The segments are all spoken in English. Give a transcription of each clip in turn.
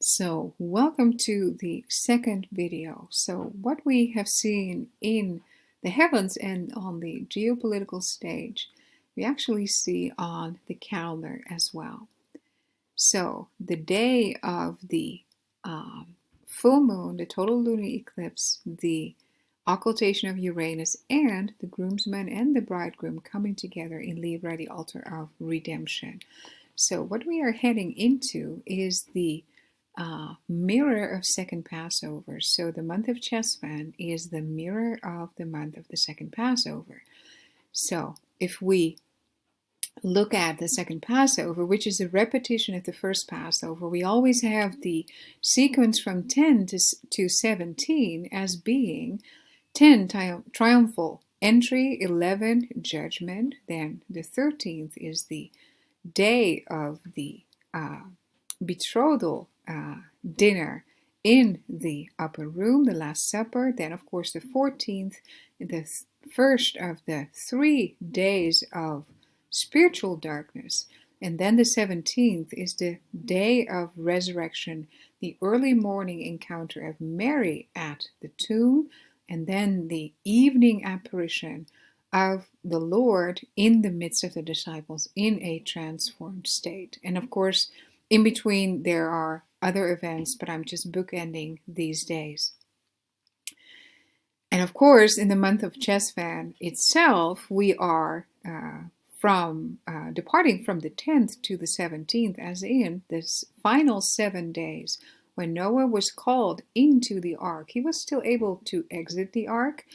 So, welcome to the second video. So, what we have seen in the heavens and on the geopolitical stage, we actually see on the calendar as well. So, the day of the full moon, the total lunar eclipse, the occultation of Uranus, and the groomsman and the bridegroom coming together in Libra, the altar of redemption. So, what we are heading into is the mirror of second Passover. So the month of Cheshvan is the mirror of the month of the second Passover. So if we look at the second Passover, which is a repetition of the first Passover, we always have the sequence from 10 to 17 as being 10 triumphal entry, 11 judgment, then the 13th is the day of the betrothal dinner in the upper room, the Last Supper. Then, of course, the 14th, the first of the 3 days of spiritual darkness. And then the 17th is the day of resurrection, the early morning encounter of Mary at the tomb, and then the evening apparition of the Lord in the midst of the disciples in a transformed state. And of course, in between, there are other events, but I'm just bookending these days. And of course, in the month of Cheshvan itself, we are departing from the 10th to the 17th, as in this final 7 days. When Noah was called into the ark, he was still able to exit the ark,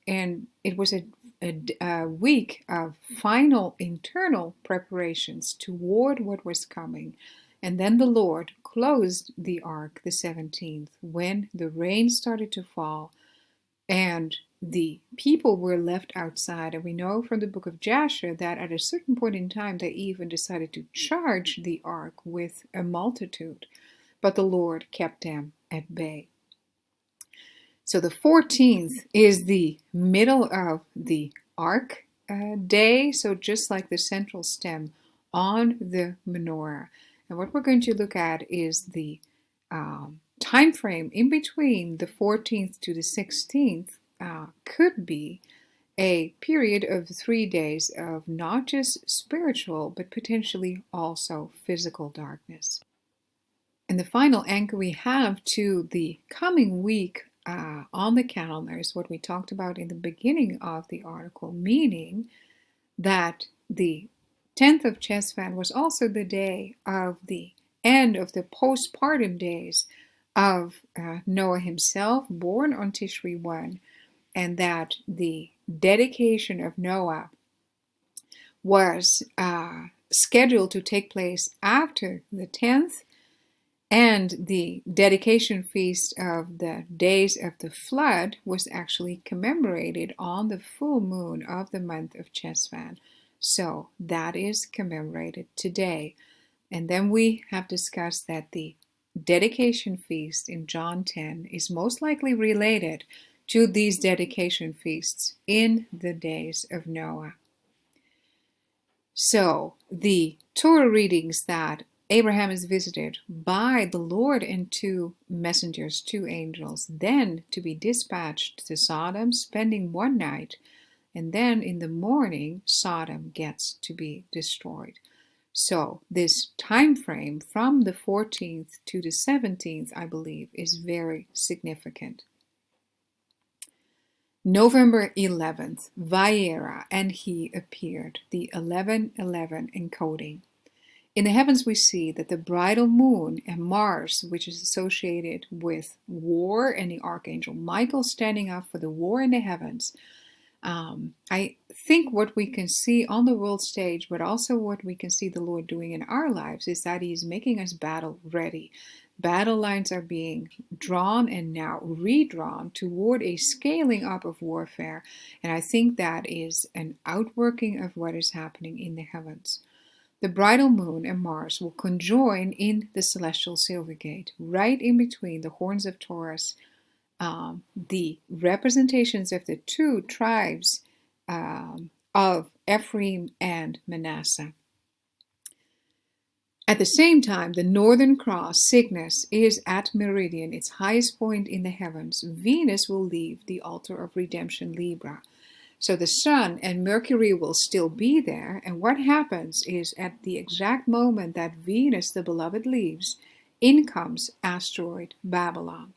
and it was a week of final internal preparations toward what was coming. And then the Lord closed the ark the 17th when the rain started to fall and the people were left outside. And we know from the book of Jasher that at a certain point in time they even decided to charge the ark with a multitude, but the Lord kept them at bay. So the 14th is the middle of the ark day, so just like the central stem on the menorah. And what we're going to look at is the time frame in between the 14th to the 16th could be a period of 3 days of not just spiritual, but potentially also physical darkness. And the final anchor we have to the coming week on the calendar is what we talked about in the beginning of the article, meaning that the 10th of Cheshvan was also the day of the end of the postpartum days of Noah himself, born on Tishri 1, and that the dedication of Noah was scheduled to take place after the 10th, and the dedication feast of the days of the flood was actually commemorated on the full moon of the month of Cheshvan. So that is commemorated today. And then we have discussed that the dedication feast in John 10 is most likely related to these dedication feasts in the days of Noah. So the Torah readings that Abraham is visited by the Lord and 2 messengers, 2 angels, then to be dispatched to Sodom, spending 1 night, and then in the morning, Sodom gets to be destroyed. So this time frame from the 14th to the 17th, I believe, is very significant. November 11th, Vayera, and he appeared, the 11:11 encoding. In the heavens we see that the bridal moon and Mars, which is associated with war, and the archangel Michael standing up for the war in the heavens. I think what we can see on the world stage, but also what we can see the Lord doing in our lives, is that He's making us battle ready. Battle lines are being drawn and now redrawn toward a scaling up of warfare. And I think that is an outworking of what is happening in the heavens. The bridal moon and Mars will conjoin in the celestial silver gate, right in between the horns of Taurus, the representations of the 2 tribes of Ephraim and Manasseh. At the same time, the northern cross, Cygnus, is at meridian, its highest point in the heavens. Venus will leave the altar of redemption, Libra. So the Sun and Mercury will still be there. And what happens is at the exact moment that Venus, the beloved, leaves, in comes asteroid Babylon.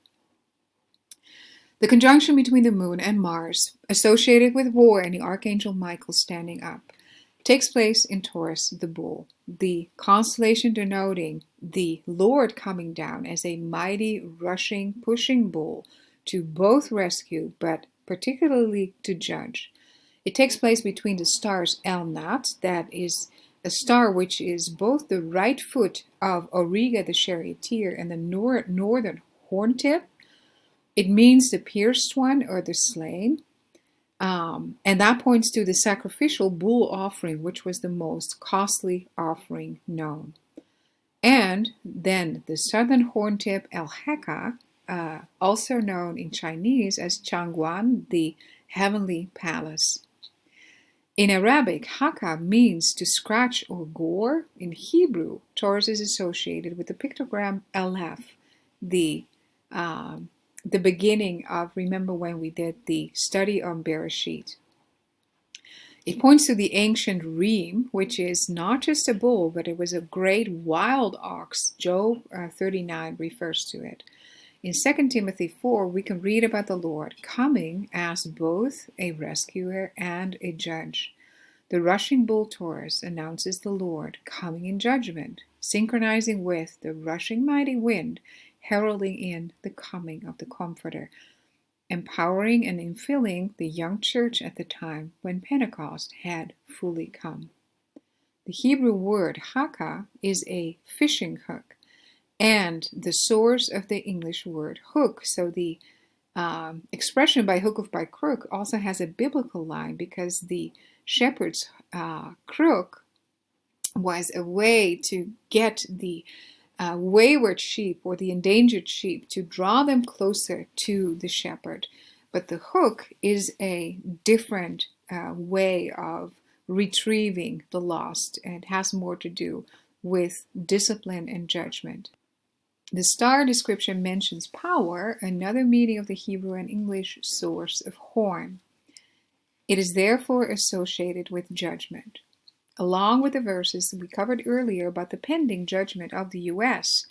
The conjunction between the Moon and Mars, associated with war and the Archangel Michael standing up, takes place in Taurus, the bull, the constellation denoting the Lord coming down as a mighty, rushing, pushing bull to both rescue, but particularly to judge. It takes place between the stars Elnat, that is a star which is both the right foot of Auriga the charioteer and the northern horn tip. It means the pierced one or the slain. And that points to the sacrificial bull offering, which was the most costly offering known. And then the southern horn tip El Heka, also known in Chinese as Changguan, the heavenly palace. In Arabic, haka means to scratch or gore. In Hebrew, Taurus is associated with the pictogram Aleph, the beginning of, remember when we did the study on Bereshit. It points to the ancient reem, which is not just a bull, but it was a great wild ox. Job 39 refers to it. In 2 Timothy 4, we can read about the Lord coming as both a rescuer and a judge. The rushing bull Taurus announces the Lord coming in judgment, synchronizing with the rushing mighty wind, heralding in the coming of the Comforter, empowering and infilling the young church at the time when Pentecost had fully come. The Hebrew word haka is a fishing hook, and the source of the English word hook. So the expression by hook or by crook also has a biblical line, because the shepherd's crook was a way to get the wayward sheep or the endangered sheep, to draw them closer to the shepherd. But the hook is a different way of retrieving the lost, and has more to do with discipline and judgment. The star description mentions power, another meaning of the Hebrew and English source of horn. It is therefore associated with judgment, along with the verses we covered earlier about the pending judgment of the U.S.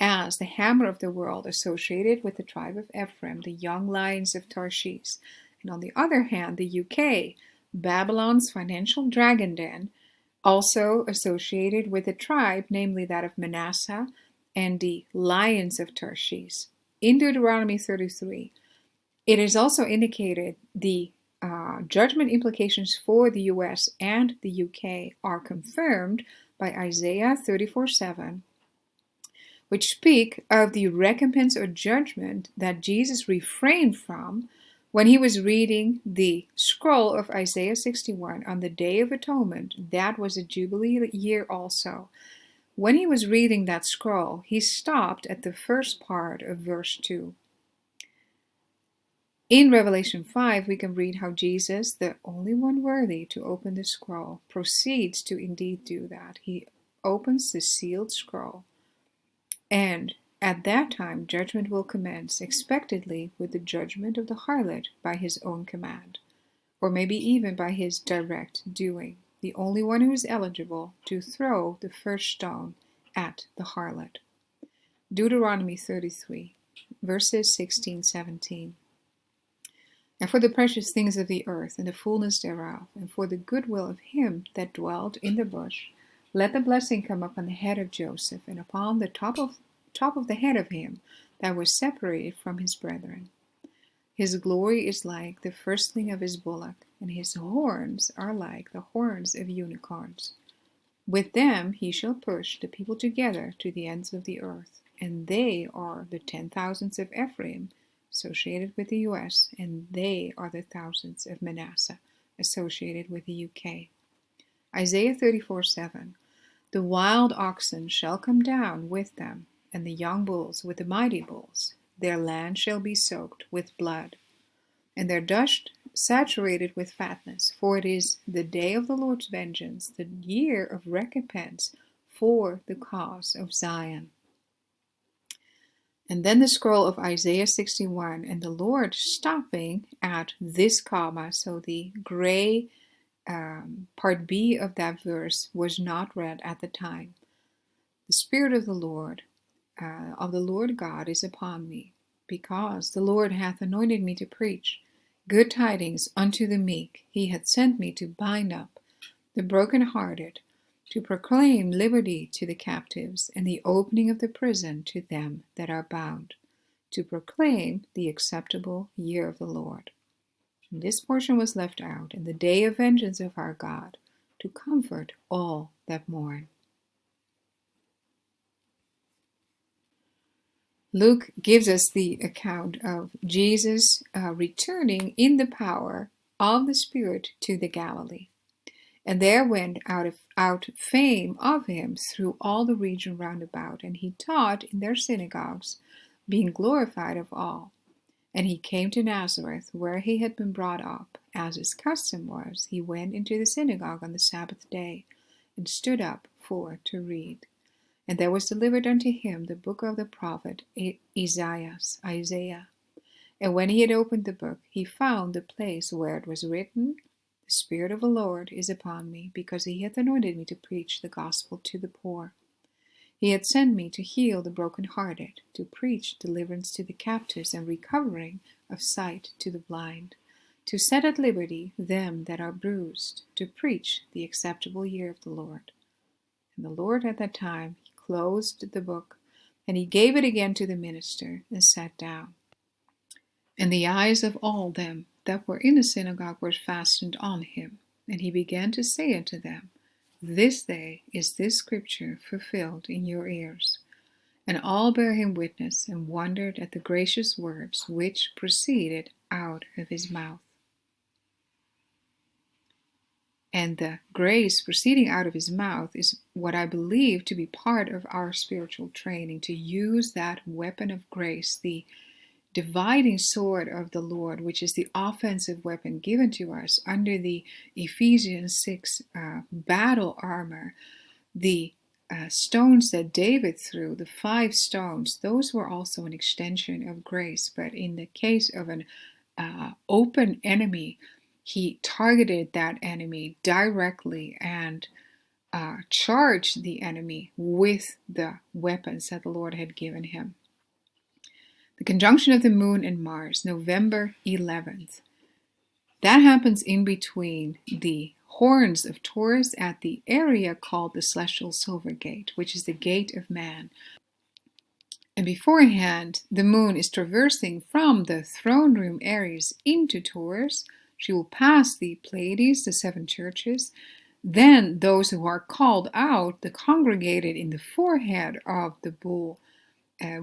as the hammer of the world, associated with the tribe of Ephraim, the young lions of Tarshish. And on the other hand, the U.K., Babylon's financial dragon den, also associated with a tribe, namely that of Manasseh, and the lions of Tarshish. In Deuteronomy 33, it is also indicated the judgment implications for the U.S. and the U.K. are confirmed by Isaiah 34:7, which speak of the recompense or judgment that Jesus refrained from when he was reading the scroll of Isaiah 61 on the Day of Atonement. That was a Jubilee year also. When he was reading that scroll, he stopped at the first part of verse 2. In Revelation 5, we can read how Jesus, the only one worthy to open the scroll, proceeds to indeed do that. He opens the sealed scroll, and at that time judgment will commence, expectedly with the judgment of the harlot by his own command, or maybe even by his direct doing, the only one who is eligible to throw the first stone at the harlot. Deuteronomy 33, verses 16-17. And for the precious things of the earth, and the fullness thereof, and for the goodwill of him that dwelt in the bush, let the blessing come upon the head of Joseph, and upon the top of the head of him that was separated from his brethren. His glory is like the firstling of his bullock, and his horns are like the horns of unicorns. With them he shall push the people together to the ends of the earth, and they are the 10,000s of Ephraim, associated with the U.S., and they are the thousands of Manasseh, associated with the U.K. Isaiah 34:7. The wild oxen shall come down with them, and the young bulls with the mighty bulls. Their land shall be soaked with blood, and their dust saturated with fatness. For it is the day of the Lord's vengeance, the year of recompense for the cause of Zion. And then the scroll of Isaiah 61, and the Lord stopping at this comma, so the gray part B of that verse was not read at the time. The Spirit of the Lord God is upon me, because the Lord hath anointed me to preach good tidings unto the meek. He hath sent me to bind up the brokenhearted, to proclaim liberty to the captives, and the opening of the prison to them that are bound, to proclaim the acceptable year of the Lord. And this portion was left out, and the day of vengeance of our God, to comfort all that mourn. Luke gives us the account of Jesus returning in the power of the Spirit to the Galilee. And there went out fame of him through all the region round about, and he taught in their synagogues, being glorified of all. And he came to Nazareth, where he had been brought up. As his custom was, he went into the synagogue on the Sabbath day, and stood up for to read. And there was delivered unto him the book of the prophet Isaiah. And when he had opened the book, he found the place where it was written, The Spirit of the Lord is upon me, because he hath anointed me to preach the gospel to the poor. He hath sent me to heal the brokenhearted, to preach deliverance to the captives, and recovering of sight to the blind, to set at liberty them that are bruised, to preach the acceptable year of the Lord. And the Lord at that time closed the book, and he gave it again to the minister, and sat down. And the eyes of all them that were in the synagogue were fastened on him. And he began to say unto them, This day is this scripture fulfilled in your ears. And all bare him witness, and wondered at the gracious words which proceeded out of his mouth. And the grace proceeding out of his mouth is what I believe to be part of our spiritual training, to use that weapon of grace, the dividing sword of the Lord, which is the offensive weapon given to us under the Ephesians 6 battle armor. The stones that David threw, the 5 stones, those were also an extension of grace. But in the case of an open enemy, he targeted that enemy directly and charged the enemy with the weapons that the Lord had given him. The conjunction of the moon and Mars, November 11th. That happens in between the horns of Taurus at the area called the Celestial Silver Gate, which is the gate of man. And beforehand, the moon is traversing from the throne room Aries into Taurus. She will pass the Pleiades, the 7 churches. Then those who are called out, the congregated in the forehead of the bull,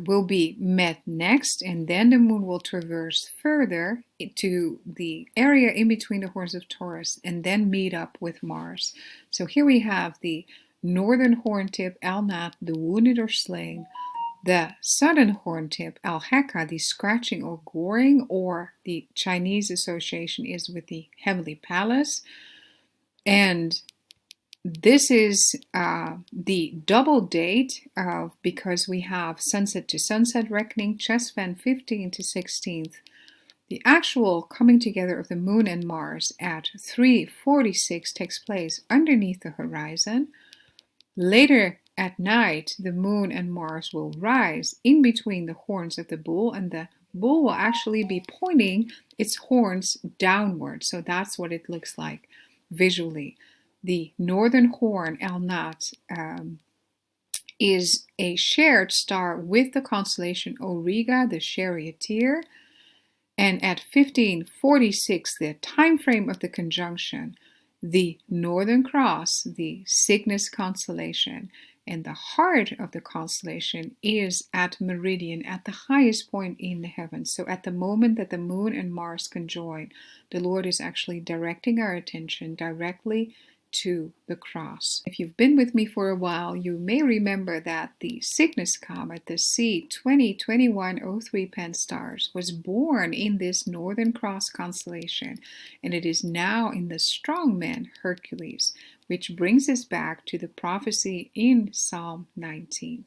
will be met next, and then the moon will traverse further to the area in between the horns of Taurus and then meet up with Mars. So here we have the northern horn tip, Al-Nat, the wounded or slain, the southern horn tip, Al-Heka, the scratching or goring, or the Chinese association is with the heavenly palace. And this is the double date because we have sunset to sunset reckoning, Cheshvan 15th to 16th. The actual coming together of the moon and Mars at 3:46 takes place underneath the horizon. Later at night, the moon and Mars will rise in between the horns of the bull, and the bull will actually be pointing its horns downward. So that's what it looks like visually. The northern horn, Al-Nat, is a shared star with the constellation Auriga, the charioteer. And at 1546, the time frame of the conjunction, the Northern Cross, the Cygnus constellation, and the heart of the constellation is at meridian, at the highest point in the heavens. So at the moment that the moon and Mars conjoin, the Lord is actually directing our attention directly to the cross. If you've been with me for a while, you may remember that the Cygnus comet, the C202103 Pan-STARRS, was born in this Northern Cross constellation, and it is now in the strongman Hercules, which brings us back to the prophecy in Psalm 19.